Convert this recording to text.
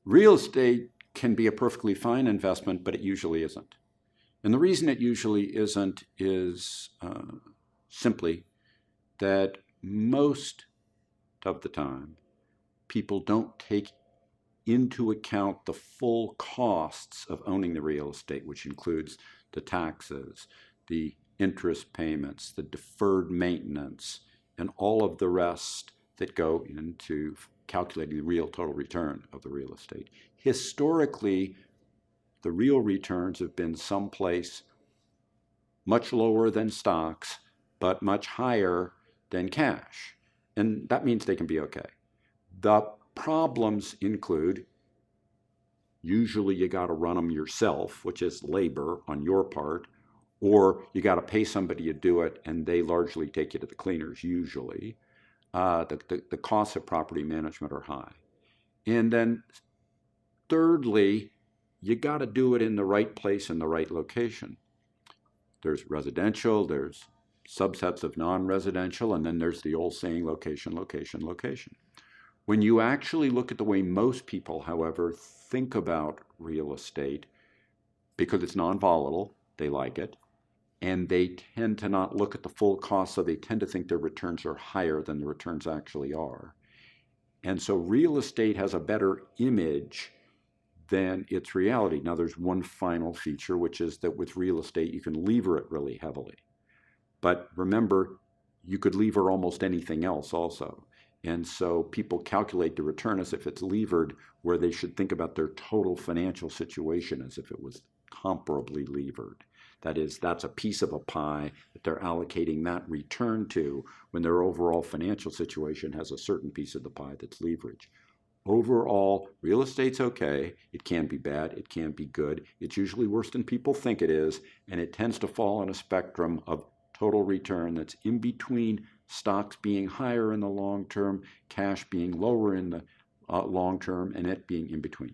Real estate can be a perfectly fine investment, but it usually isn't. And the reason it usually isn't is simply that most of the time, people don't take into account the full costs of owning the real estate, which includes the taxes, the interest payments, the deferred maintenance, and all of the rest that go into calculating the real total return of the real estate. Historically, the real returns have been someplace much lower than stocks, but much higher than cash. And that means they can be okay. The problems include usually you got to run them yourself, which is labor on your part, or you got to pay somebody to do it, and they largely take you to the cleaners usually. The costs of property management are high. And then thirdly, you got to do it in the right place in the right location. There's residential, there's subsets of non-residential, and then there's the old saying, location, location, location. When you actually look at the way most people, however, think about real estate, because it's non-volatile, they like it, and they tend to not look at the full cost, so they tend to think their returns are higher than the returns actually are. And so real estate has a better image than its reality. Now, there's one final feature, which is that with real estate, you can lever it really heavily. But remember, you could lever almost anything else also. And so people calculate the return as if it's levered, where they should think about their total financial situation as if it was comparably levered. That is, that's a piece of a pie that they're allocating that return to when their overall financial situation has a certain piece of the pie that's leverage. Overall, real estate's okay. It can be bad. It can be good. It's usually worse than people think it is, and it tends to fall on a spectrum of total return that's in between stocks being higher in the long term, cash being lower in the long term, and it being in between.